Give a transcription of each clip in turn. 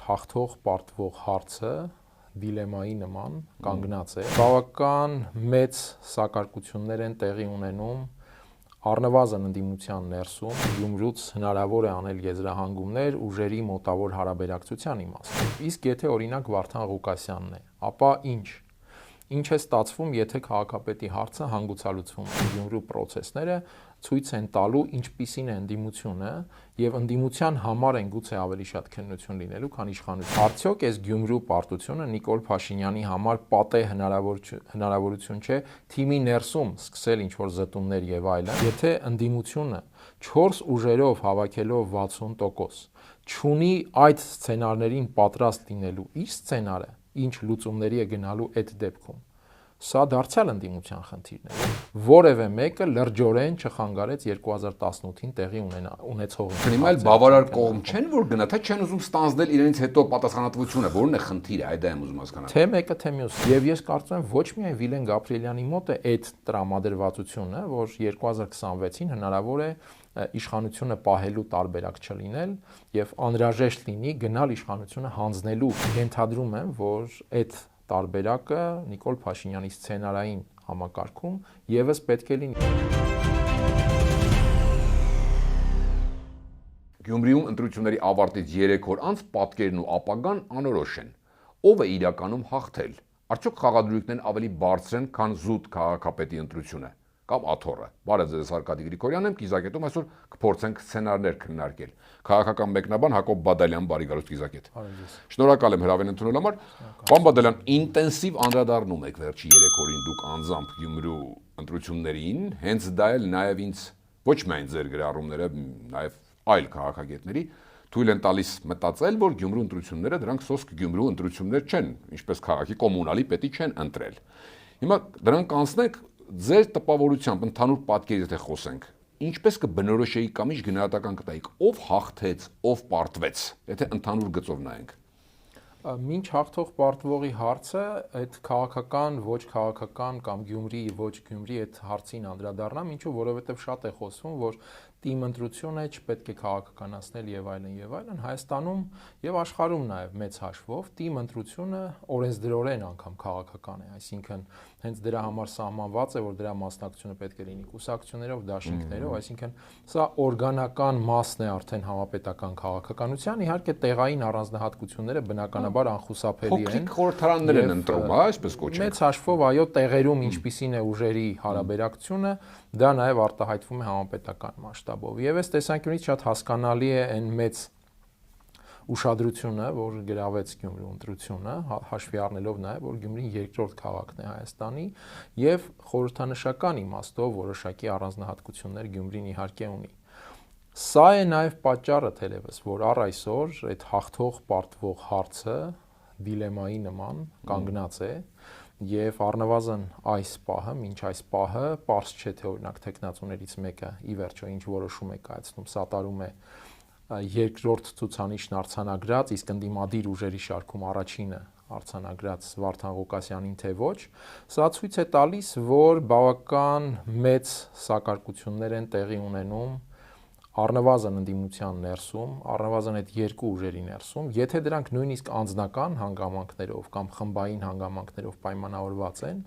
այդ հաղթող պարտվող հարցը դիլեմայի նման կանգնած է։ Բավական մեծ սակարկություններ են տեղի ունենում առնվազն ընդդիմության ներսում, Գյումրուց հնարավոր է անել եզրահանգումներ ուժերի մոտավոր հարաբերակցության իմաստով։ Իսկ եթե օրինակ Վարդան Ղուկասյանն է, ապա ինչ է ստացվում, եթե քաղաքապետի հարցը հանգուցալուծվում է։ Գյումրու պրոցեսները ցույց են տալու ինչպիսին է ընդդիմությունը եւ ընդդիմության համար են գուցե ավելի շատ քննություն լինելու, քան իշխանություն։ Արդյոք այս Գյումրու պարտությունը Նիկոլ Փաշինյանի համար պատե հնարավորություն չէ թիմի ներսում սկսել ինչ-որ զտումներ եւ այլն, եթե ընդդիմությունը 4 ուժերով հավաքելով 60% չունի այդ սցենարներին պատրաստ լինելու իր սցենարը, ինչ լուծումների է գնալու այդ դեպքում։ Սա դարձյալ ընդդիմության խնդիրն է։ Որևէ մեկը լրջորեն չխանգարեց 2018-ին տեղի ունեցողին։ Հիմա էլ բավարար կողմ չեն, որ գնա, թե չեն ուզում ստանձնել իրենց հետո պատասխանատվությունը, որն է խնդիրը, այդ է ուզում հասկանալ։ Թե մեկը, թե մյուսը։ Եվ ես կարծում եմ ոչ միայն Վիլեն Գաբրիելյանի մոտ է այդ տրամադրվածությունը, որ 2026-ին հնարավոր է իշխանությունը պահելու տարբերակ չլինել եւ անհրաժեշտ լինի գնալ իշխանությունը հանձնելու։ Ենթադրում եմ, որ այդ տարբերակը Նիկոլ Փաշինյանի սցենարային համակարգում եւս պետք է լինի։ Գյումրիում ընտրությունների ավարտից 3 օր անց պատկերն ու ապագան անորոշ են։ Ով է իրականում հաղթել։ Արդյոք խաղադրույքներն ավելի բարձր են, քան զուտ քաղաքապետի ընտրությունը կամ աթոռը։ Բարև ձեզ, Արկադի Գրիգորյանն եմ, Կիզակետում այսօր կփորձենք սցենարներ քննարկել։ Քաղաքական մեկնաբան Հակոբ Բադալյան, բարի գալուստ Կիզակետ։ Շնորհակալ եմ հրավեր ընդունելու համար։ Պարոն Բադալյան, ինտենսիվ անդրադառնում եք վերջի 3 օրին դուք անձամբ Գյումրու ընտրություններին, հենց դա էլ նաև ինձ ոչ միայն ձեր գրառումները, նաև այլ քաղաքագետների թույլ են տալիս մտածել, որ Գյումրու ընտրությունները դրանք սոսկ Գյումրու ընտրություններ չեն, ինչպես քաղաքի կոմունալի պետի չեն ընտրել։ Հիմա դրանք անցնենք ձեր տպավորությամբ ընդհանուր պատկերից եթե խոսենք, ինչպես կբնորոշեիք կամ ինչ գնահատական կտայիք, ով հաղթեց, ով պարտվեց, եթե ընդհանուր գծով նայենք։ Մինչ հաղթող պարտվողի հարցը այդ քաղաքական, ոչ քաղաքական կամ Գյումրի, ոչ Գյումրի այդ հարցին անդրադառնամ, ինչու, որովհետև շատ է խոսվում, որ թիմ ընտրությունը չպետք է քաղաքականացնել եւ այլն, Հայաստանում եւ աշխարհում նաեւ մեծ հաշվով թիմ ընտրությունը օրենսդրորեն անգամ քաղաքական է, այսինքն հենց դրա համար սահմանված է, որ դրա մասնակցությունը պետք է լինի կուսակցություններով, դաշինքներով, այսինքն սա օրգանական մասն է արդեն համապետական քաղաքականության, իհարկե տեղային առանձնահատկությունները բնականաբար անխուսափելի են։ Փոքրիկ խորհրդարաններ են ընտրում, այսպես կոչենք։ Մեծ հաշվով այո, տեղերում ինչպիսին է ուժերի հարաբերակցությունը, դա նաև արտահայտվում է համապետական մասշտաբով։ Եվ այս տեսանկյունից շատ հասկանալի է այն մեծ ուշադրությունը, որ գրավեց Գյումրու ընտրությունը, հաշվի առնելով նաև, որ Գյումրին երկրորդ քաղաքն է Հայաստանի եւ խորհրդանշական իմաստով որոշակի առանձնահատկություններ Գյումրին իհարկե ունի։ Սա է նաև պատճառը թերևս, որ առ այսօր այդ հաղթող պարտվող հարցը դիլեմայի նման կանգնած է եւ առնվազն այս պահը, մինչ այս պահը պարզ չէ թե օրինակ տեխնացուներից մեկը ի վերջո ինչ որոշում է կայացնում, սատարում է երկրորդ ցուցանիշն արձանագրած, իսկ ընդդիմադիր ուժերի շարքում առաջինը արձանագրած Վարդան Ղուկասյանին թե ոչ, սա ցույց է տալիս, որ բավական մեծ սակարկություններ են տեղի ունենում առնվազն ընդդիմության ներսում, առնվազն այդ երկու ուժերի ներսում, եթե դրանք նույնիսկ անձնական հանգամանքներով կամ խմբային հանգամանքներով պայմանավորված են,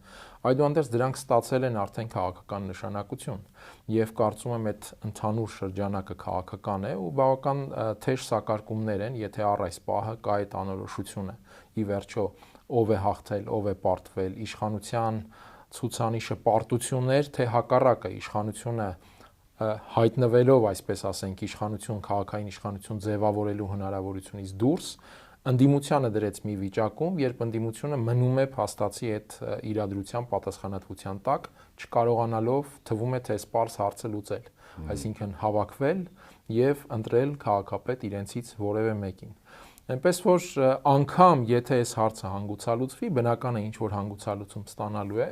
այդուհանդերձ դրանք ստացել են արդեն քաղաքական նշանակություն եւ կարծում եմ այդ ընդհանուր շրջանակը քաղաքական է ու բավական թեժ սակարկումներ են, եթե առ այս պահը կա այդ անորոշությունը, ի վերջո ով է հաղթել, ով է պարտվել, իշխանության ցուցանիշը պարտություններ, թե հակառակը իշխանությունը հայտնվելով, այսպես ասենք, իշխանություն, քաղաքային իշխանություն ձևավորելու հնարավորությունից դուրս, ընդդիմությանը դրեց մի վիճակում, երբ ընդդիմությունը մնում է փաստացի այդ իրադրության պատասխանատվության տակ, չկարողանալով թվում է թե սպառս հարցը լուծել, այսինքն հավաքվել եւ ընտրել քաղաքապետ իրենցից որևէ մեկին։ Այնպես որ անգամ եթե այս հարցը հանգուցալուծվի, բնական է ինչ որ հանգուցալուծում ստանալու է,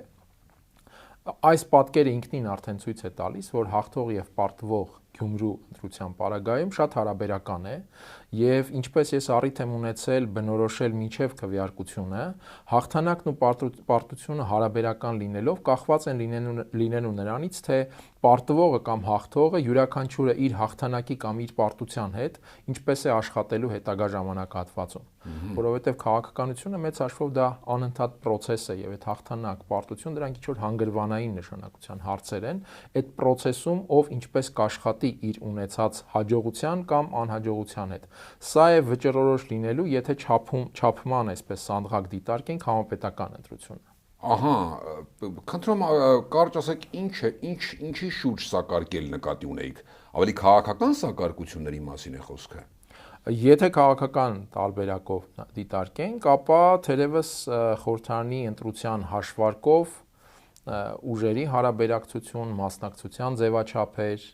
այս պատկերը ինքնին արդեն ցույց է տալիս, որ հաղթող եւ պարտվող Գյումրու ընտրության պարագայում շատ հարաբերական է եւ ինչպես ես առիթ եմ ունեցել բնորոշել մինչեւ քվեարկությունը, հաղթանակն ու պարտությունը հարաբերական լինելով կախված են լինելու նրանից, թե պարտվողը կամ հաղթողը յուրաքանչյուրը իր հաղթանակի կամ իր պարտության հետ ինչպես է աշխատելու հետագա ժամանակահատվածում, որովհետեւ քաղաքականությունը մեծ հաշվով դա անընդհատ process է եւ այդ հաղթանակ, պարտություն դրանք ինչ որ հանգրվանային նշանակության հարցեր են, այդ process-ում ով ինչպես կաշխատի իր ունեցած հաջողության կամ անհաջողության հետ։ Սա է վճռորոշ լինելու, եթե չափման այսպես սանդղակ դիտարկենք համապետական ընտրությունը։ Ահա, խնդրում կարճ ասեք ինչի շուրջ սակարկել նկատի ունեիք, ավելի քաղաքական սակարկությունների մասին է խոսքը։ Եթե քաղաքական տարբերակով դիտարկենք, ապա թերևս խորհրդարանի ընտրության հաշվարկով ուժերի հարաբերակցություն, մասնակցության ձևաչափեր,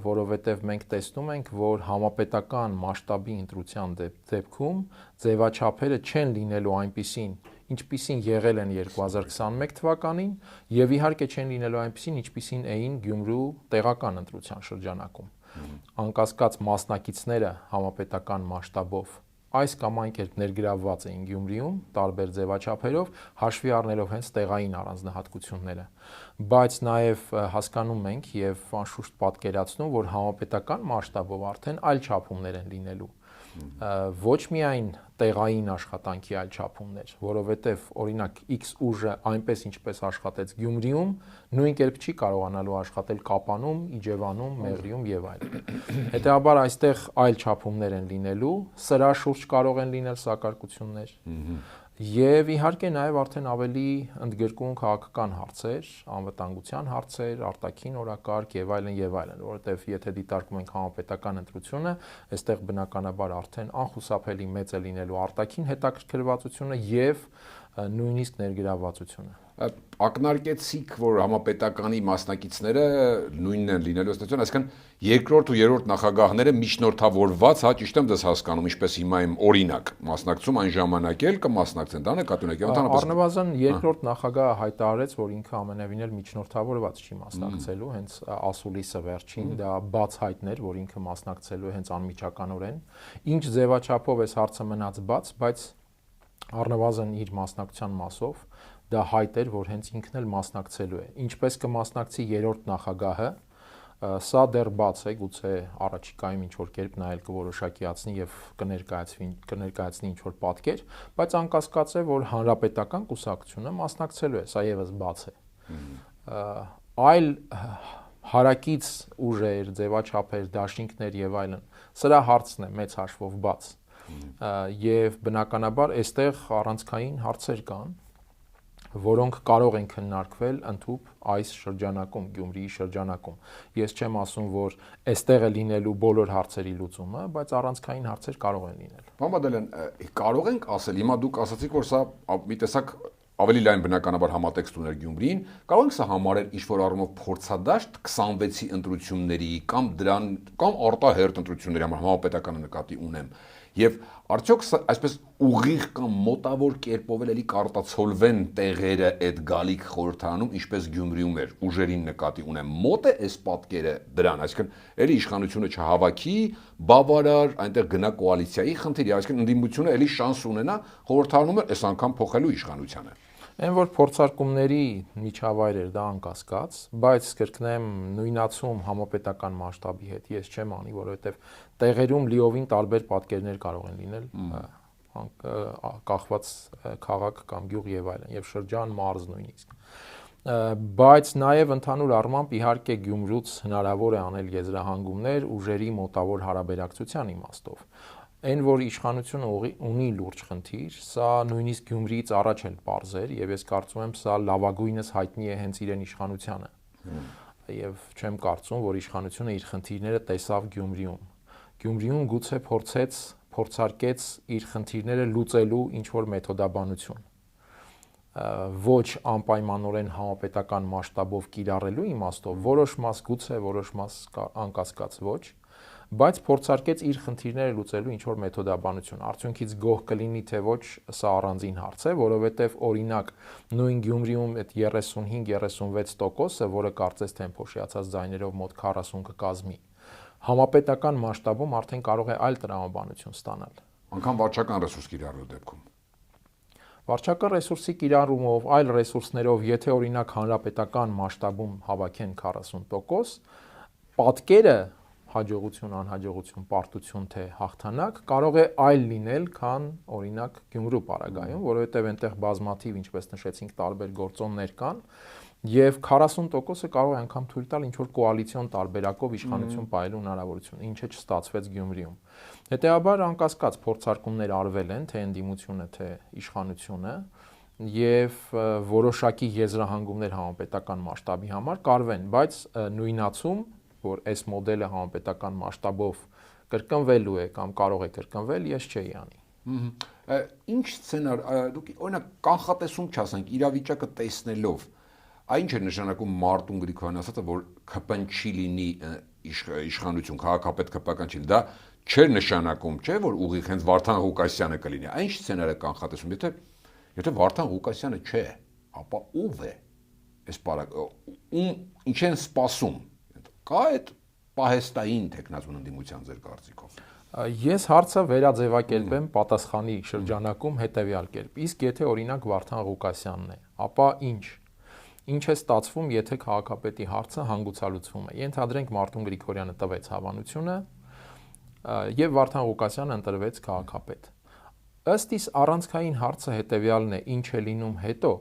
որովհետև մենք տեսնում ենք, որ համապետական մասշտաբի ընտրության դեպքում ձևաչափերը չեն լինելու այնպիսին, ինչպիսին եղել են 2021 թվականին եւ իհարկե չեն լինելու այնպիսին, ինչպիսին էին Գյումրու տեղական ընտրության շրջանակում։ Անկասկած մասնակիցները համապետական մասշտաբով այս կամ այն կերպ ներգրավված էին Գյումրիում տարբեր ձևաչափերով, հաշվի առնելով հենց տեղային առանձնահատկությունները, բայց նաև հասկանում ենք եւ անշուշտ պատկերացնում, որ համապետական մասշտաբով արդեն այլ չափումներ են լինելու, ոչ միայն տեղային աշխատանքի այլ չափումներ, որովհետև օրինակ X ուժը այնպես ինչպես աշխատեց Գյումրիում, նույն կերպ չի կարողանալու աշխատել Կապանում, Իջևանում, Մեղրիում եւ այլն։ Հետեւաբար այստեղ այլ չափումներ են լինելու, սրա շուրջ կարող են լինել սակարկություններ։ Եվ իհարկե նաև արդեն ավելի ընդգրկուն քաղաքական հարցեր, անվտանգության հարցեր, արտաքին օրակարգ եւ այլն, որովհետեւ եթե դիտարկում ենք համապետական ընտրությունը, այստեղ բնականաբար արդեն անխուսափելի մեծ է լինելու արտաքին հետաքրքրվածությունը եւ նույնիսկ ներգրավվածությունը։ Ակնարկեցիք, որ համապետականի մասնակիցները նույնն են լինելու ստացիոն, այսինքն երկրորդ ու երրորդ նախագահները միջնորդավորված, հա, ճիշտ եմ դες հասկանում, ինչպես հիմա եմ օրինակ, մասնակցում այն ժամանակ էլ կմասնակցեն, դա նկատի ունեք, ընդհանրապես առնվազն երկրորդ նախագահը հայտարարեց, որ ինքը ամենևին էլ միջնորդավորված չի մասնակցելու, հենց ասուլիսը վերջին, դա բաց հայտն էր, որ ինքը մասնակցելու է հենց անմիջականորեն, ինչ ձևաչափով է հարցը մնաց բաց, բայց առնվազն իր մասնակցության մասով դա հայտ էր, որ հենց ինքն էլ մասնակցելու է։ Ինչպես կմասնակցի երրորդ նախագահը, սա դեռ բաց է, գուցե առաջիկայում ինչ որ կերպ նա էլ կորոշակիացնի եւ կներկայացնի ինչ որ պատկեր, բայց անկասկած է, որ հանրապետական կուսակցությունը մասնակցելու է, սա եւս բաց է։ Այլ հարակից ուժեր, ձևաչափեր, դաշինքներ եւ այլն, սրա հարցն է մեծ հաշվով բաց։ Եվ բնականաբար այստեղ առանցքային հարցեր կան, որոնք կարող են քննարկվել ընդհուպ այս շրջանակում, Գյումրիի շրջանակում։ Ես չեմ ասում, որ այստեղ է լինելու բոլոր հարցերի լուծումը, բայց առանցքային հարցեր կարող են լինել։ Մամադելյան, կարող ենք ասել, հիմա դուք ասացիք, որ սա մի տեսակ ավելի լայն բնականաբար համատեքստ ուներ Գյումրիին, կարող ենք սա համարել ինչ-որ առումով փորձադաշտ 26-ի ընտրությունների կամ արտահերթ ընտրությունների համար համապետականը նկատի ունեմ։ Եվ արդյոք այսպես ուղիղ կամ մոտավոր կերպով էլի կարտացոլվեն տեղերը այդ գալիք խորհրդարանում, ինչպես Գյումրիում էր, ուժերին նկատի ունեմ, մոտ է այս պատկերը դրան, այսինքն էլի իշխանությունը չհավաքի, բավարար, այնտեղ գնա կոալիցիայի խնդիրի, այսինքն ընդդիմությունը էլի շանս ունենա խորհրդարանում այս անգամ փոխելու իշխանությանը։ Այն որ փորձարկումների միջավայր էր դա անկասկած, բայց կրկնեմ նույնացում համապետական մասշտաբի հետ ես չեմ անի, որովհետև տեղերում լիովին տարբեր պատկերներ կարող են լինել, կախված քաղաք կամ գյուղ եւ այլն, եւ շրջան, մարզ նույնիսկ։ Բայց նաեւ ընդհանուր առմամբ իհարկե Գյումրուց հնարավոր է անել եզրահանգումներ ուժերի մոտավոր հարաբերակցության իմաստով։ Այն որ իշխանությունը ունի լուրջ խնդիր, սա նույնիսկ Գյումրիից առաջ էլ պարզ էր եւ ես կարծում եմ սա լավագույնս հայտնի է հենց իրեն իշխանությանը։ Եվ չեմ կարծում, որ իշխանությունը իր խնդիրները տեսավ Գյումրիում։ Գյումրիում գուցե փորձարկեց իր խնդիրները լուծելու ինչ որ մեթոդաբանություն։ Ոչ անպայմանորեն համապետական մասշտաբով կիրառելու իմաստով, որոշ մաս գուցե, որոշ մաս անկասկած ոչ, բայց փորձարկեց իր խնդիրները լուծելու ինչ որ մեթոդաբանություն։ Արդյունքից գոհ կլինի թե ոչ, սա առանձին հարց է, որովհետև օրինակ նույն Գյումրիում այդ 35-36%-ը, որը կարծես թե փոշիացած ձայներով մոտ 40 կկազմի, համապետական մասշտաբում արդեն կարող է այլ տրամաբանություն ստանալ։ Անկամ վարչական ռեսուրս կիրառելու դեպքում։ Վարչական ռեսուրսի կիրառումով, այլ ռեսուրսներով, եթե օրինակ հանրապետական մասշտաբում հավաքեն 40%, պատկերը հաջողություն, անհաջողություն, պարտություն թե հաղթանակ կարող է այլ լինել, քան օրինակ Գյումրու պարագայում, որովհետև այնտեղ բազմաթիվ, ինչպես նշեցինք, տարբեր գործոններ կան, եւ 40%-ը կարող է անգամ թույլ տալ ինչ-որ կոալիցիոն տարբերակով իշխանություն պահելու հնարավորություն, ինչը չստացվեց Գյումրիում։ Հետեւաբար անկասկած փորձարկումներ արվել են, թե ընդդիմությունը, թե իշխանությունը, եւ որոշակի եզրահանգումներ համապետական մասշտաբի համար կարվեն, բայց նույնացում, որ այս մոդելը համապետական մասշտաբով կրկնվելու է կամ կարող է կրկնվել, ես չէի անի։ Ինչ սցենար, դուք օրինակ կանխատեսում չասենք, իրավիճակը տեսնելով, ինչ է նշանակում Մարտուն Գրիգորյանը ասածը, որ ԿՊ-ն չի լինի իշխանություն, քաղաքապետ ԿՊ-ական չի լինի, դա չէր նշանակում, չէ, որ ուղիղ հենց Վարդան Ղուկասյանը կլինի։ Ինչ սցենար է կանխատեսում, եթե Վարդան Ղուկասյանը չէ, ապա ով է այս ինչ են սպասում։ Կա այդ պահեստային տեխնազուն ընդդիմության ձեր կարծիքով։ Ես հարցը վերաձևակերպեմ պատասխանի շրջանակում հետևյալ կերպ։ Իսկ եթե օրինակ Վարդան Ղուկասյանն է, ապա ինչ է ստացվում, եթե քաղաքապետի հարցը հանգուցալուծվում է։ Ենթադրենք Մարտուն Գրիգորյանը տվեց հավանությունը եւ Վարդան Ղուկասյանը ընտրվեց քաղաքապետ։ Ըստ իս առանցքային հարցը հետևյալն է, ինչ է լինում հետո։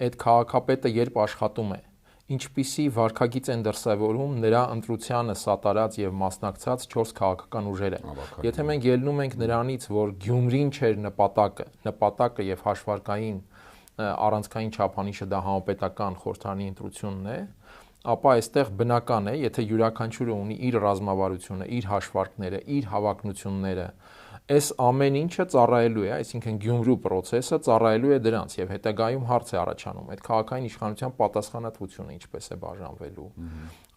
Այդ քաղաքապետը երբ աշխատում է, ինչպիսի վարքագիծ են դրսևորում նրա ընտրությանը սատարած եւ մասնակցած 4 քաղաքական ուժերը։ Եթե մենք ելնում ենք նրանից, որ Գյումրին չէր նպատակը եւ հաշվարկային առանցքային չափանիշը դա համապետական խորհրդարանի ընտրությունն է, ապա այստեղ բնական է, եթե յուրաքանչյուրը ունի իր ռազմավարությունը, իր հաշվարկները, իր հավակնությունները, այս ամեն ինչը ծառայելու է, այսինքն Գյումրու process-ը ծառայելու է դրանց եւ հետագայում հարց է առաջանում, այդ քաղաքային իշխանության պատասխանատվությունը ինչպես է բաժանվելու։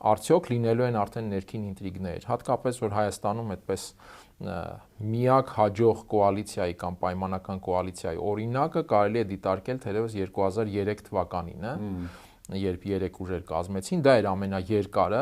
Արդյոք լինելու են արդեն ներքին ինտրիգներ, հատկապես որ Հայաստանում այդպես միակ հաջող կոալիցիայի կամ պայմանական կոալիցիայի օրինակը կարելի է դիտարկել թերևս 2003 թվականին, երբ 3 ուժեր կազմեցին, դա էր ամենաերկարը,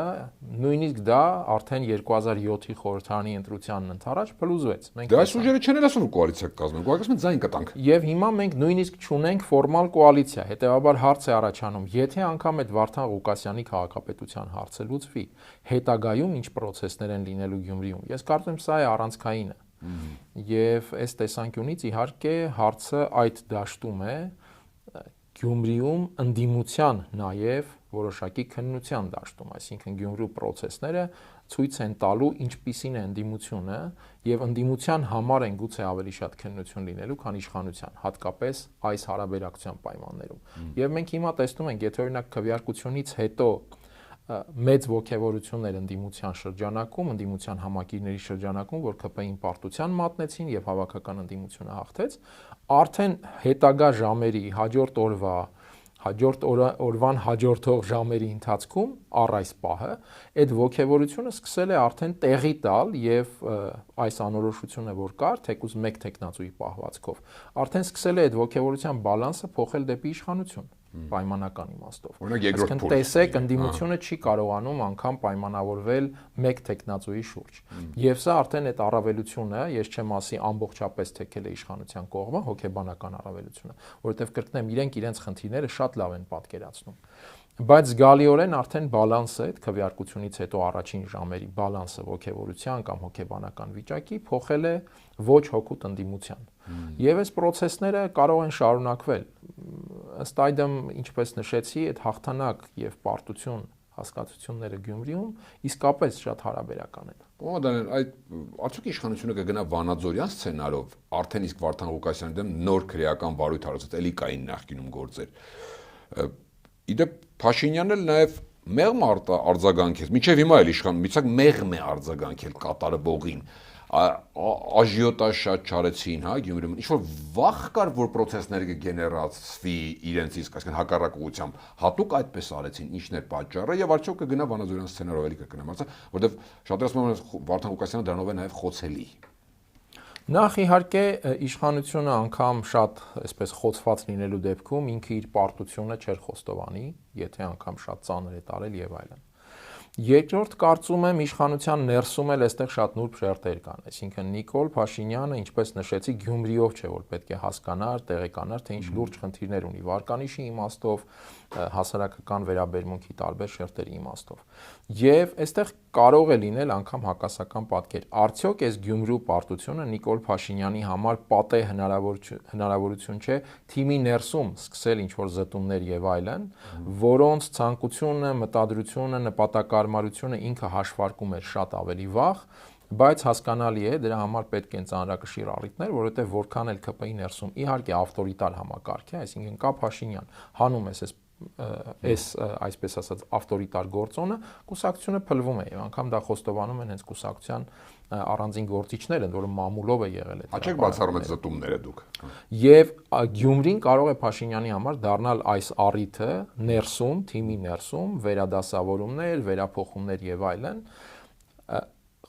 նույնիսկ դա արդեն 2007-ի խորհրդարանի ընտրությանն ընդառաջ փլուզվեց։ Դա այս ուժերը չեն էլ ասում կոալիցիա կազմեն, ուղղակի ձայն կտանք։ Եվ հիմա մենք նույնիսկ չունենք ֆորմալ կոալիցիա, հետեւաբար հարց է առաջանում, եթե անգամ այդ Վարդան Ղուկասյանի քաղաքապետության հարցը լուծվի, հետագայում ինչ process-ներ են լինելու Գյումրիում։ Ես կարծում եմ սա է առանցքայինը։ Եվ այս տեսանկյունից իհարկե հարցը այդ դաշտում է Գյումրիում ընդդիմության նաև որոշակի քննության դաշտում, այսինքն Գյումրու process-ները ցույց են տալու ինչպիսին է ընդդիմությունը եւ ընդդիմության համար են գուցե ավելի շատ քննություն լինելու, քան իշխանության, հատկապես այս հարաբերակցության պայմաններում։ Եվ մենք հիմա տեսնում ենք, եթե օրինակ քվեարկությունից հետո մեծ ողջավորություն էր ընդդիմության շրջանակում, ընդդիմության համակիրների շրջանակում, որ ԿՊ-ին պարտության մատնեցին եւ հավաքական ընդդիմությունը հաղթեց, արդեն հետագա ժամերի հաջորդ օրվան հաջորդող ժամերի ընթացքում առ այս պահը այդ ողջավորությունը սկսել է արդեն տեղի տալ եւ այս անորոշությունը որ կար, թեկուզ մեկ տեխնացուի պահվածքով, արդեն սկսել է այդ ողջավորության բալանսը փոխել դեպի իշխանություն պայմանական իմաստով։ Այսինքն տեսեք, ընդդիմությունը չի կարողանում անգամ պայմանավորվել մեկ տեխնացուի շուրջ։ Եվ սա արդեն այդ առավելությունը, ես չեմ ասի ամբողջապես թեքել է իշխանության կողմը, հոգեբանական առավելությունը, որովհետև կրկնեմ, իրենց խնդիրները շատ լավ են պատկերացնում։ Բայց զգալիորեն արդեն բալանսը այդ քվեարկությունից հետո առաջին ժամերի բալանսը ողջավորության կամ հոգեբանական վիճակի փոխել է ոչ հօգուտ ընդդիմության։ Եվ այս process-ները կարող են շարունակվել։ Ըստ այդմ, ինչպես նշեցի, այդ հաղթանակ եւ պարտություն հասկացությունները Գյումրիում իսկապես շատ հարաբերական են։ Ո՞ւմ այդ արդյոք իշխանությունը կգնա Վանաձորյան սցենարով, արդեն իսկ Վարդան Ղուկասյանի դեմ նոր քրեական բարույթ հարուցած, էլի կային նախկինում գործեր։ Իդեպ Փաշինյանն էլ նաև մեղմ արձագանքեց, մինչև հիմա էլ իշխան, միցակ մեղմ է արձագանքել կատարվողին։ աժիոտաժ շատ չարեցին, հա, Գյումրիում։ Ինչ որ վախ կար, որ process-ները կգեներացվի իրենց իսկ, այսինքն հակառակ ուղղությամբ։ Հատուկ այդպես արեցին, ինչն էր պատճառը եւ արդյոք կգնա Վանաձորյան սցենարով էլի կգնամ, հարցը, որովհետեւ շատերը ասում են Վարդան Ղուկասյանը դրանով է նաեւ խոցելի։ Նախ իհարկե իշխանությունը անգամ շատ այսպես խոցված լինելու դեպքում ինքը իր պարտությունը չէր խոստովանի, եթե անգամ շատ ծանր է տարել եւ այլն։ Երկրորդ կարծում եմ իշխանության ներսում էլ այստեղ շատ նուրբ շերտեր կան, այսինքն Նիկոլ Փաշինյանը, ինչպես նշեցի, Գյումրիով չէ, որ պետք է հասկանար, տեղեկանար, թե ինչ լուրջ խնդիրներ ունի վարկանիշի իմաստով, հասարակական վերաբերմունքի տարբեր շերտերի իմաստով։ Եվ այստեղ կարող է լինել անգամ հակասական պատկեր։ Արդյոք այս Գյումրու պարտությունը Նիկոլ Փաշինյանի համար պատե հնարավորություն չէ թիմի ներսում սկսել ինչ-որ զտումներ եւ այլն, որոնց ցանկությունը, մտադրությունը, նպատակարարությունը ինքը հաշվարկում էր շատ ավելի վաղ, բայց հասկանալի է, դրա համար պետք են ծանրակշիռ առիթներ, որովհետեւ որքան էլ ԿՊ-ի ներսում իհարկե ավտորիտար համակարգ է, այսինքն կա Փաշինյան, հանում է այս այսպես ասած ավտորիտար գործոնը, կուսակցությունը փլվում է եւ անգամ դա խոստովանում են հենց կուսակցության առանձին գործիչները, որը մամուլով է եղել այդ։ Աչեք բացառում այդ զտումները դուք։ Եվ Գյումրին կարող է Փաշինյանի համար դառնալ այս առիթը ներսում, թիմի ներսում, վերադասավորումներ, վերափոխումներ եւ այլն,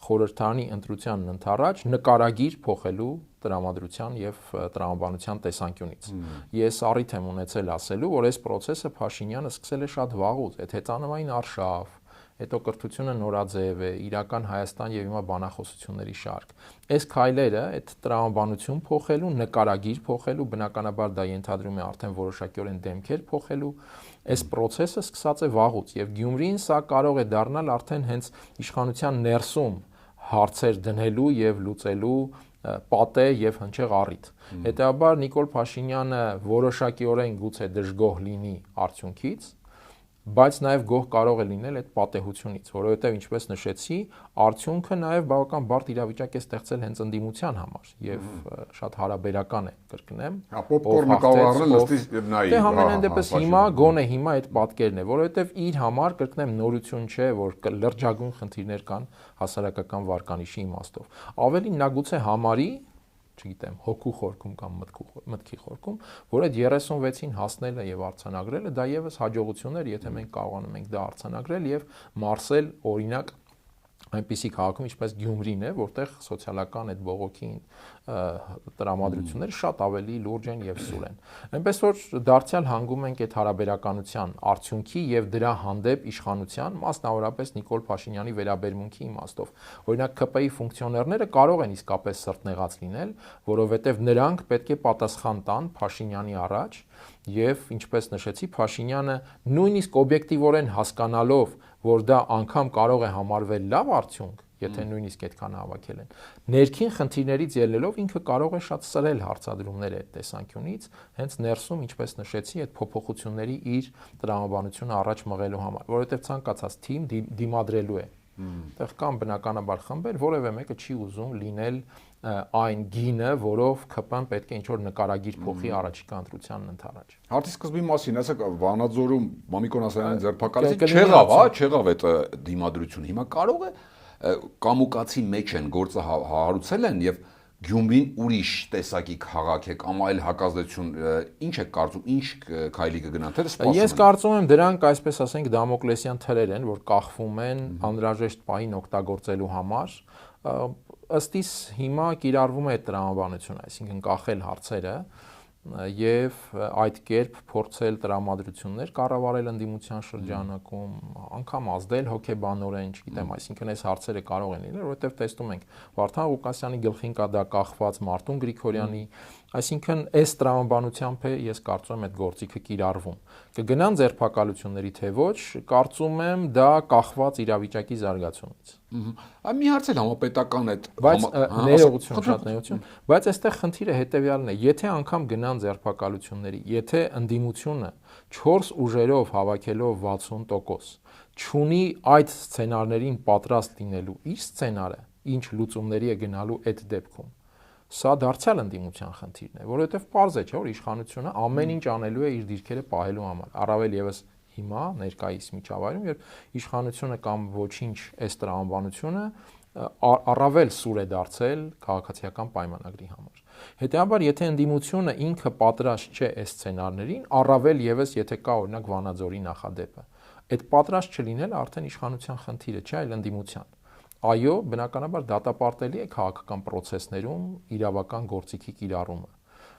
խորհրդարանի ընտրությանն ընդառաջ նկարագիր փոխելու տրամադրության եւ տրամաբանության տեսանկյունից։ Ես առիթ եմ ունեցել ասելու, որ այս process-ը Փաշինյանը սկսել է շատ վաղուց, այդ հեծանվային արշավ, հետո կրթությունը նորաձև է, իրական Հայաստան եւ հիմա բանախոսությունների շարք։ Այս քայլերը, այդ տրամաբանություն փոխելու, նկարագիր փոխելու, բնականաբար դա ենթադրում է արդեն որոշակիորեն դեմքեր փոխելու, այս process-ը սկսած է վաղուց եւ Գյումրին սա կարող է դառնալ արդեն հենց իշխանության ներսում հարցեր դնելու եւ լուծելու պատե եւ հնչեղ առիթ։ Հետեւաբար Նիկոլ Փաշինյանը որոշակիորեն գուցե դժգոհ լինի արդյունքից, բայց նաեւ գոհ կարող է լինել այդ պատեհությունից, որովհետեւ ինչպես նշեցի, արդյունքը նաեւ բավական բարդ իրավիճակ է ստեղծել հենց ընդդիմության համար եւ շատ հարաբերական է, կրկնեմ։ Պոպկորնը կավառը լստի եւ նայի։ Դե համենայն դեպս հիմա գոնե հիմա այդ պատկերն է, որովհետեւ իր համար, կրկնեմ, նորություն չէ, որ լրջագույն խնդիրներ կան հասարակական վարկանիշի իմաստով։ Ավելին նա գուցե համարի, չգիտեմ, հոգու խորքում կամ մտքի խորքում, որ այդ 36-ին հասնելը եւ արձանագրելը դա եւս հաջողություն էր, եթե մենք կարողանում ենք դա արձանագրել եւ մարսել օրինակ այնպիսի քաղաքում, ինչպես Գյումրին է, որտեղ սոցիալական այդ բողոքի տրամադրությունները շատ ավելի լուրջ են եւ սուր են։ Այնպես որ դարձյալ հանգում ենք այդ հարաբերականության արդյունքի եւ դրա հանդեպ իշխանության, մասնավորապես Նիկոլ Փաշինյանի վերաբերմունքի իմաստով։ Օրինակ ԿՊ-ի ֆունկցիոներները կարող են իսկապես սրտնեղած լինել, որովհետեւ նրանք պետք է պատասխան տան Փաշինյանի առաջ եւ ինչպես նշեցի, Փաշինյանը նույնիսկ օբյեկտիվորեն հասկանալով, որ դա անգամ կարող է համարվել լավ արդյունք, եթե նույնիսկ այդքան հավաքել են, ներքին խնդիրներից ելնելով ինքը կարող է շատ սրել հարցադրումներ այդ տեսանկյունից, հենց ներսում, ինչպես նշեցի, այդ փոփոխությունների իր տրամաբանությունը առաջ մղելու համար, որովհետեւ ցանկացած թիմ դիմադրելու է։ Այդտեղ կան բնականաբար խմբեր, որևէ մեկը չի ուզում լինել այն գինը, որով ԿՊ-ն պետք է ինչ-որ նկարագիր փոխի առաջիկա ընտրությանն ընդառաջ։ Հարցի սկզբի մասին, ասեք Վանաձորում Մամիկոն Ասայանին ձերբակալեցին, չեղավ, հա, չեղավ այդ դիմադրությունը։ Հիմա կարող է կամուկացի մեջ են գործը հարուցել են եւ Գյումրին ուրիշ տեսակի քաղաք է կամ այլ հակազդեցություն, ինչ է կարծում, ինչ քայլի կգնան, թե սպասում են։ Ես կարծում եմ դրանք, այսպես ասենք, դամոկլեսյան թրեր են, որ կախվում են անհրաժեշտ պահին օգտագործելու համար։ Ըստ իս հիմա կիրառվում է այդ տրամաբանությունը, այսինքն կախել հարցերը եւ այդ կերպ փորձել տրամադրություններ կառավարել ընդդիմության շրջանակում, անգամ ազդել հոգեբանորեն, չգիտեմ, այսինքն այս հարցերը կարող են լինել, որովհետեւ տեսնում ենք Վարդան Ղուկասյանի գլխին կա դա կախված, Մարտուն Գրիգորյանի, այսինքն այս տրամաբանությամբ է, ես կարծում եմ, այդ գործիքը կիրառվում։ Կգնան ձերբակալությունների թե ոչ, կարծում եմ դա կախված իրավիճակի զարգացումից։ Մի հարց էլ համապետական այդ բայց ներողություն, շատ ներողություն, բայց այստեղ խնդիրը հետեւյալն է, եթե անգամ գնան ձերբակալությունների, եթե ընդդիմությունը 4 ուժերով հավաքելով 60% չունի այդ սցենարներին պատրաստ լինելու իր սցենարը, ինչ լուծումների է գնալու այդ դեպքում, սա դարձյալ ընդդիմության խնդիրն է, որովհետև պարզ է, չէ՞ որ իշխանությունը ամեն ինչ անելու է իր դիրքերը պահելու համար, առավել եւս հիմա ներկայիս միջավայրում, երբ իշխանությունը կամ ոչինչ այս տրամաբանությունը առավել սուր է դարձել քաղաքացիական պայմանագրի համար։ Հետևաբար, եթե ընդդիմությունը ինքը պատրաստ չէ այս սցենարներին, առավել եւս եթե կա օրինակ Վանաձորի նախադեպը, այդ պատրաստ չլինելը արդեն իշխանության խնդիր է, չէ, այլ ընդդիմության։ Այո, բնականաբար դատապարտելի է քաղաքական process-ներում իրավական գործիքի կիրառումը,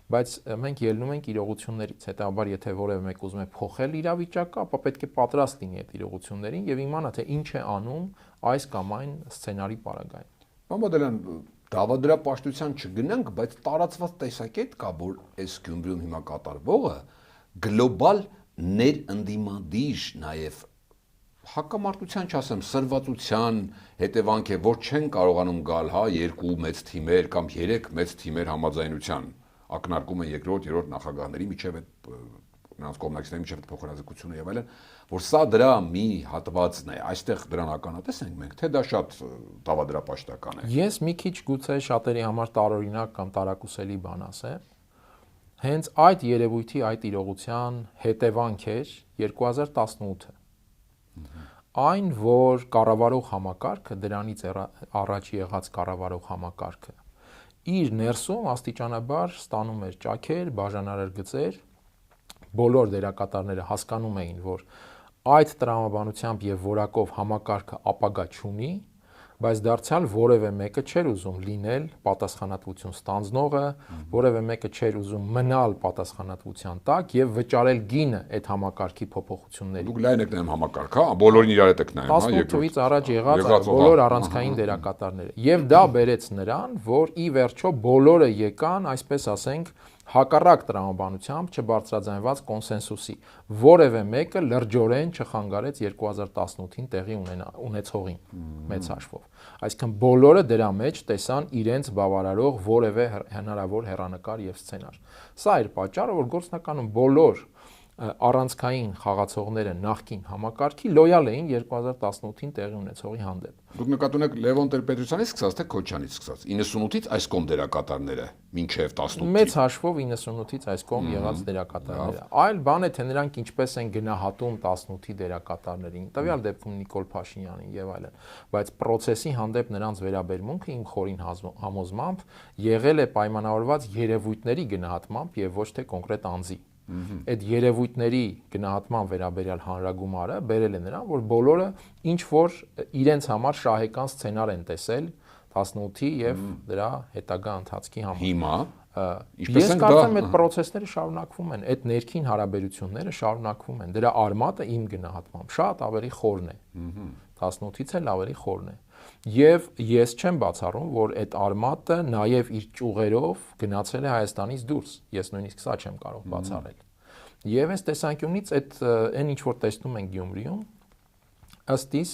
բայց մենք ելնում ենք իրողություններից, հետաբար եթե որևէ մեկ ուզում է փոխել իրավիճակը, ապա պետք է պատրաստ լինի այդ իրողություններին եւ իմանա թե ինչ է անում այս կամ այն սցենարի պարագային։ Մամադելյան, դավադրապաշտության չգնանք, բայց տարածված տեսակետ կա, որ այս Գյումրիում հիմա կատարվողը գլոբալ ներընդդիմադիր նաեւ հակամարտության չասեմ, սրվածության հետևանք է, որ չեն կարողանում գալ, հա, 2 մեծ թիմեր կամ 3 մեծ թիմեր համաձայնության ակնարկում են երկրորդ, երրորդ նախագահների միջև այդ նրանց կողմնակիցների միջև փոխհրաձգությունը եւ այլն, որ սա դրա մի հատվածն է, այստեղ դրան ականատես ենք մենք, թե դա շատ դավադրապաշտական է։ Ես մի քիչ գուցե շատերի համար տարօրինակ կամ տարակուսելի բան ասեմ, հենց այդ երևույթի, այդ իրողության հետևանք էր 2018-ը։ Այն, որ կառավարող համակարգը, դրանից առաջ եղած կառավարող համակարգը, իր ներսում աստիճանաբար ստանում էր ճաքեր, բաժանարար գծեր, բոլոր դերակատարները հասկանում էին, որ այդ տրամաբանությամբ եւ որակով համակարգը ապագա չունի, բայց դարձյալ որևէ մեկը չէր ուզում լինել պատասխանատվություն ստանձնողը, որևէ մեկը չէր ուզում մնալ պատասխանատվության տակ եւ վճարել գինը այդ համակարգի փոփոխությունների։ Դուք լայն եք նայում համակարգ, հա, բոլորին իրար եք նայում, հա, 18 թվականից առաջ եղած բոլոր առանցքային դերակատարները։ Եվ դա բերեց նրան, որ ի վերջո բոլորը եկան, այսպես ասենք, հակառակ տրամաբանությամբ չբարձրաձայնված կոնսենսուսի, որևէ մեկը լրջորեն չխանգարեց 2018-ին տեղի ունեցողին մեծ հաշվով։ Այսինքն բոլորը դրա մեջ տեսան իրենց բավարարող որևէ հնարավոր հեռանկար եւ սցենար։ Սա էր պատճառը, որ գործնականում բոլոր առանցքային խաղացողները նախկին համակարգի լոյալ էին 2018-ին տեղի ունեցողի հանդեպ։ Դուք նկատի ունեք Լևոն Տեր-Պետրոսյանից սկսած թե Քոչյանից սկսած 98-ից այս կողմ դերակատարները մինչև 18-ին։ Մեծ հաշվով 98-ից այս կողմ եղած դերակատարները։ Այլ բան է, թե նրանք ինչպես են գնահատում 18-ի դերակատարներին, տվյալ դեպքում Նիկոլ Փաշինյանին եւ այլն, բայց process-ի հանդեպ նրանց վերաբերմունքը իմ խորին համոզմամբ եղել է պայմանավորված երևույթների գնահատմամբ եւ ոչ թե կոնկրետ անձի։ Այդ երևույթների գնահատման վերաբերյալ հանրագումարը բերել է նրան, որ բոլորը ինչ որ իրենց համար շահեկան սցենար են տեսել 18-ի եւ դրա հետագա ընթացքի համար։ Հիմա Ես կարծում եմ այդ process-ները շարունակվում են, այդ ներքին հարաբերությունները շարունակվում են։ Դրա արմատը իմ գնահատմամբ շատ ավելի խորն է։ 18-ից էլ ավելի խորն է։ Եվ ես չեմ բացառում, որ այդ արմատը նաև իր ճյուղերով գնացել է Հայաստանից դուրս։ Ես նույնիսկ սա չեմ կարող բացառել։ Եվ այս տեսանկյունից այն ինչ որ տեսնում ենք Գյումրիում, ըստ իս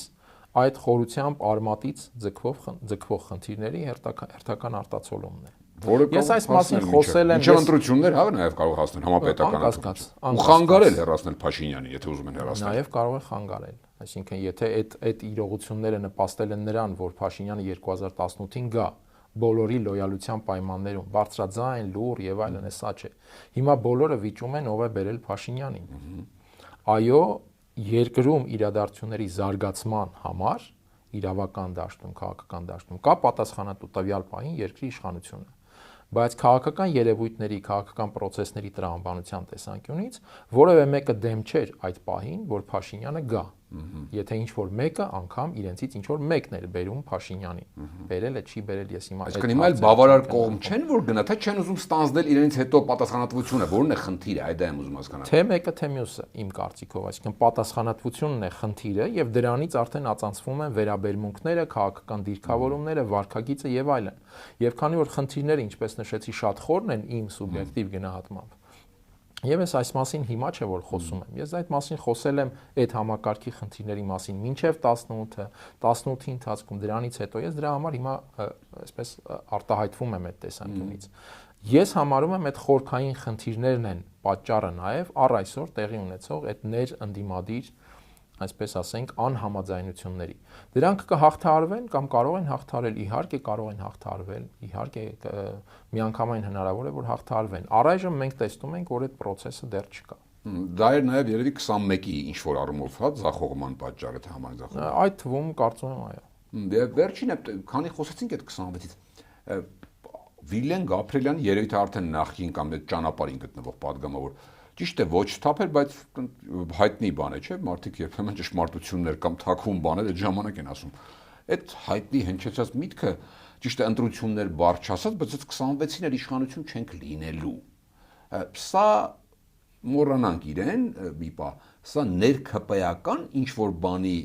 այդ խորությամբ արմատից ձգվող խնդիրների հերթական արտացոլումն է։ Ես այս մասին խոսել եմ, ինչ ընտրություններ հա նաև կարող հասնել համապետական։ Ու խանգարել հեռացնել Փաշինյանին, եթե ուզում են հեռացնել։ Նաև կարող է խանգարել։ Այսինքն, եթե այդ իրողությունները նպաստել են նրան, որ Փաշինյանը 2018-ին գա բոլորի լոյալության պայմաններում, բարձրաձայն, լուռ եւ այլն, սա չէ։ Հիմա բոլորը վիճում են ով է բերել Փաշինյանին։ Այո, երկրում իրադարձությունների զարգացման համար իրավական դաշտում, քաղաքական դաշտում կա պատասխանատու տվյալ պահին երկրի իշխանությունը։ Բայց քաղաքական երևույթների, քաղաքական process-ների տրամաբանության տեսանկյունից որևէ մեկը դեմ չէր այդ պահին, որ Փաշինյանը գա։ Եթե ինչ որ մեկը անգամ իրենցից ինչ որ մեկն էր բերում Փաշինյանին։ Բերել է, չի բերել, ես հիմա Այսինքն հիմա էլ բավարար կողմ չեն, որ գնա, թե չեն ուզում ստանձնել իրենց հետո պատասխանատվությունը, որն է խնդիրը, այդ եմ ուզում հասկանալ։ Թե մեկը, թե մյուսը, իմ կարծիքով, այսինքն պատասխանատվությունն է խնդիրը եւ դրանից արդեն ածանցվում են վերաբերմունքները, քաղաքական դիրքավորումները, վարքագիծը եւ այլն։ Եվ քանի որ խնդիրները, ինչպես նշեցի, շատ խորն են իմ սուբյեկտիվ գնահատմամբ, եւ ես այս մասին հիմա չէ որ խոսում եմ։ Ես այդ մասին խոսել եմ այդ համակարգի խնդիրների մասին մինչեւ 18-ը, 18-ի ընթացքում, դրանից հետո ես դրա համար հիմա այսպես արտահայտվում եմ այդ տեսանկյունից։ Ես համարում եմ այդ խորքային խնդիրներն են պատճառը նաեւ առ այսօր տեղի ունեցող այդ ներընդդիմադիր, այսպես ասենք, անհամաձայնությունների։ Դրանք կհաղթահարվեն կամ կարող են հաղթահարել, իհարկե կարող են հաղթահարվել, իհարկե միանգամայն հնարավոր է որ հաղթահարվեն։ Առայժմ մենք տեսնում ենք, որ այդ process-ը դեռ չկա։ Դա էր նաև երևի 21-ի ինչ որ առումով, հա, ձախողման պատճառը թե համայն ձախողման։ Այդ թվում կարծում եմ այո։ Դե վերջին է, քանի խոսեցինք այդ 26-ից, Վիլեն Գաբրիելյանը երևի թե արդեն նախին կամ այդ ճանապարհին գտնվող падգամավոր, ճիշտ է, ոչ թափել, բայց հայտնի բան է, չէ՞, մարդիկ երբեմն ճշմարտություններ կամ թաքուն բաներ այդ ժամանակ են ասում։ Այդ հայտնի հնչեցած միտքը ճիշտ է ընտրություններ բառ չասած, բայց այդ 26-ին էլ իշխանություն չենք լինելու։ Սա մոռանանք իրեն, մի բա, սա ներքպեական ինչ որ բանի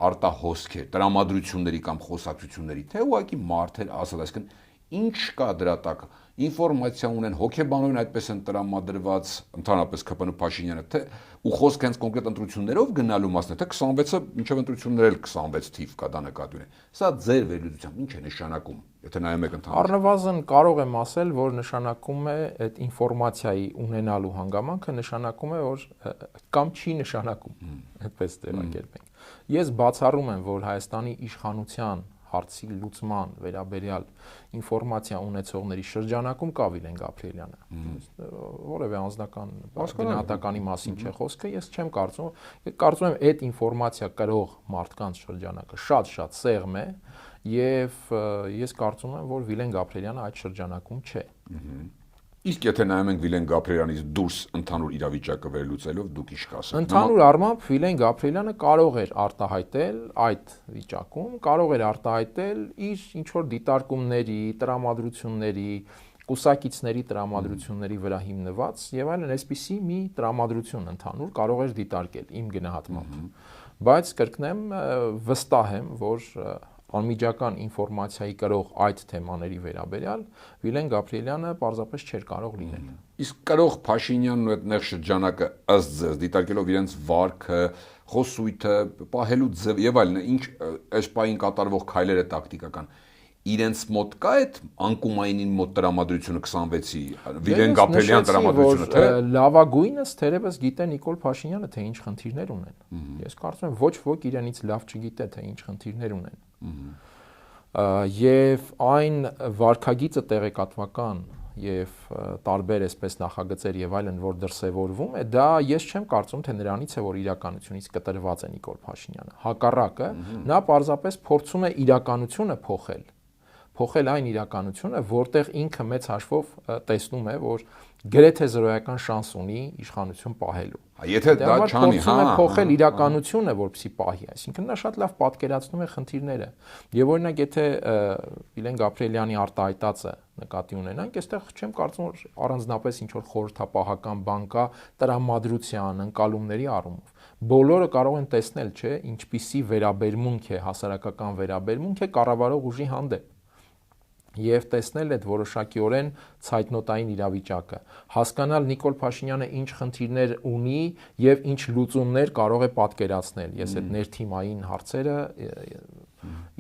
արտահոսք է, տրամադրությունների կամ խոսակցությունների, թե ուղղակի մարդեր ասած, այսինքն ինչ կա դրա տակ, ինֆորմացիա ունեն, հոգեբանորեն այդպես են տրամադրված ընդհանրապես ԿՊՆ Փաշինյանը, թե ու խոսքը հենց կոնկրետ ընտրություններով գնալու մասն է, թե 26-ը մինչև ընտրություններ էլ 26 թիվ կա, դա նկատի ունեն։ Սա ձեր վերլուծությամբ ինչ է նշանակում, եթե նայում եք ընդհանրապես։ Առնվազն կարող եմ ասել, որ նշանակում է այդ ինֆորմացիայի ունենալու հանգամանքը նշանակում է, որ կամ չի նշանակում, այդպես ձևակերպենք։ Ես բացառում եմ, որ Հայաստանի իշխանության հարցի լուծման վերաբերյալ ինֆորմացիա ունեցողների շրջանակում կա Վիլեն Գաբրիելյանը։ Որևէ անձնական գնահատականի մասին չէ խոսքը, ես չեմ կարծում եմ այդ ինֆորմացիա կրող մարդկանց շրջանակը շատ սեղմ է եւ ես կարծում եմ, որ Վիլեն Գաբրիելյանը այդ շրջանակում չէ։ Իսկ եթե նայում ենք Վիլեն Գաբրիելյանից դուրս ընդհանուր իրավիճակը վերլուծելով, դուք ինչ կասեք։ Ընդհանուր առմամբ Վիլեն Գաբրիելյանը կարող էր արտահայտել այդ վիճակում, կարող էր արտահայտել իր ինչ որ դիտարկումների, տրամադրությունների, կուսակիցների տրամադրությունների վրա հիմնված եւ այլն, այսպիսի մի տրամադրություն ընդհանուր կարող էր դիտարկել իմ գնահատմամբ։ Բայց կրկնեմ, վստահ եմ, որ անմիջական ինֆորմացիայի կրող այդ թեմաների վերաբերյալ Վիլեն Գաբրիելյանը պարզապես չէր կարող լինել։ Իսկ կարող Փաշինյանն ու այդ նեղ շրջանակը ըստ ձեզ դիտարկելով իրենց վարքը, խոսույթը, պահելու ձև եւ այլն, ինչ այս պահին կատարվող քայլերը տակտիկական իրենց մոտ կա այդ անկումայինին մոտ տրամադրությունը 26-ի Վիլեն Գաբրիելյան տրամադրությունը, թե լավագույնս թերևս գիտե Նիկոլ Փաշինյանը, թե ինչ խնդիրներ ունեն։ Ես կարծում եմ ոչ ոք իրենից լավ չգիտե, թե ինչ խնդիրներ ունեն։ Եվ այն վարքագիծը տեղեկատվական եւ տարբեր այսպես նախագծեր եւ այլն, որ դրսեւորվում է, դա ես չեմ կարծում, թե նրանից է, որ իրականությունից կտրված է Նիկոլ Փաշինյանը։ Հակառակը, նա պարզապես փորձում է իրականությունը փոխել այն իրականությունը, որտեղ ինքը մեծ հաշվով տեսնում է, որ գրեթե զրոյական շանս ունի իշխանություն պահելու։ Եթե դա չանի, փոխել իրականությունը, որպեսզի պահի, այսինքն նա շատ լավ պատկերացնում է խնդիրները։ Եվ օրինակ, եթե Վիլեն Գաբրիելյանի արտահայտածը նկատի ունենանք, այստեղ չեմ կարծում, որ առանձնապես ինչ որ խորհրդապահական բան կա տրամադրության, ընկալումների առումով։ Բոլորը կարող են տեսնել, չէ, ինչպիսի վերաբերմունք է, հասարակական վերաբերմունք է կառավարող ուժի հանդեպ։ Եվ տեսնել այդ որոշակիորեն ցայտնոտային իրավիճակը, հասկանալ Նիկոլ Փաշինյանը ինչ խնդիրներ ունի եւ ինչ լուծումներ կարող է պատկերացնել։ Ես այդ ներթիմային հարցերը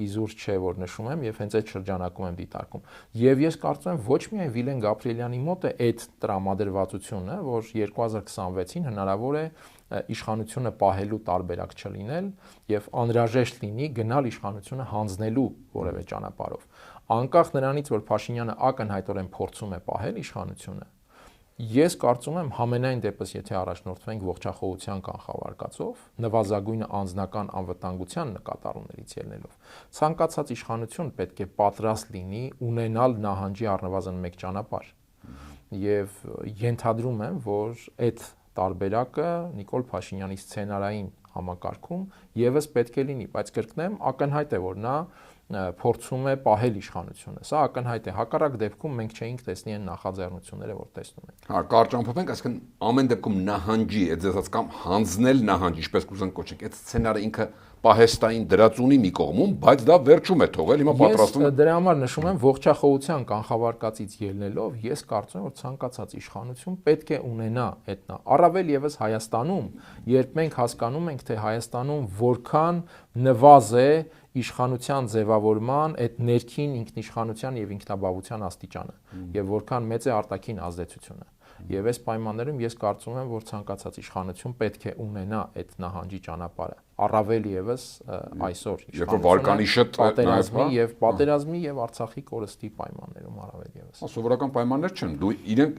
իզուր չէ, որ նշում եմ եւ հենց այդ շրջանակում եմ դիտարկում։ Եվ ես կարծում եմ ոչ միայն Վիլեն Գաբրիելյանի մոտ է այդ տրամադրվածությունը, որ 2026-ին հնարավոր է իշխանությունը պահելու տարբերակ չլինել եւ անհրաժեշտ լինի գնալ իշխանությունը հանձնելու որևէ ճանապարհով։ Անկախ նրանից, որ Փաշինյանը ակնհայտորեն փորձում է պահել իշխանությունը, ես կարծում եմ համենայն դեպս, եթե առաջնորդվենք ողջախոհության կանխավարկածով, նվազագույնը անձնական անվտանգության նկատառումներից ելնելով, ցանկացած իշխանություն պետք է պատրաստ լինի ունենալ նահանջի առնվազն մեկ ճանապարհ։ Եվ ենթադրում եմ, որ այդ տարբերակը Նիկոլ Փաշինյանի սցենարային համակարգում եւս պետք է լինի, բայց կրկնեմ, ակնհայտ է, որ նա փորձում է պահել իշխանությունը։ Սա ակնհայտ է, հակառակ դեպքում մենք չէինք տեսնի այն նախաձեռնությունները, որ տեսնում ենք։ Հա, կարճ ամփոփենք, այսինքն ամեն դեպքում նահանջի, այդ ձեզ կամ հանձնել նահանջ, ինչպես կուզենք կոչենք, այդ սցենարը ինքը պահեստային դրած ունի մի կողմում, բայց դա վերջում է թողել, հիմա պատրաստվում է։ Ես դրա համար նշում եմ ողջախոհության կանխավարկածից ելնելով, ես կարծում եմ, որ ցանկացած իշխանություն պետք է ունենա այդ առավել եւս Հայաստանում, երբ մենք հասկանում ենք, թե Հայաստանում որքան նվազ է իշխանության ձևավորման այդ ներքին ինքնիշխանության եւ ինքնաբավության աստիճանը եւ որքան մեծ է արտաքին ազդեցությունը։ Եվ այս պայմաններում ես կարծում եմ, որ ցանկացած իշխանություն պետք է ունենա այդ նահանջի ճանապարհը։ Առավել եւս այսօր պատերազմի եւ Արցախի կորստի պայմաններում առավել եւս։ Սովորական պայմաններ չեն։ Դու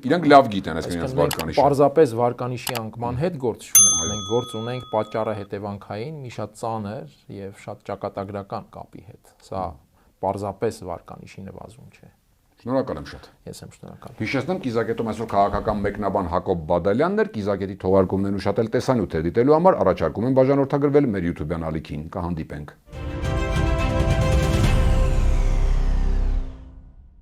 իրենք լավ գիտեն այս իրենց վարկանիշը։ Պարզապես վարկանիշի անկման հետ գործ չունենք։ Մենք գործ ունենք պատճառը հետևանքային մի շատ ծանր եւ շատ ճակատագրական կապի հետ։ Սա պարզապես վարկանիշի նվազում չէ։ Շնորհակալ եմ շատ։ Ես եմ շնորհակալ։ Հիշեցնեմ, Կիզակետում այսօր քաղաքական մեկնաբան Հակոբ Բադալյանն էր, Կիզակետի թողարկումներն ու շատ էլ տեսանյութեր դիտելու համար առաջարկում եմ բաժանորդագրվել մեր YouTube-յան ալիքին։ Կհանդիպենք։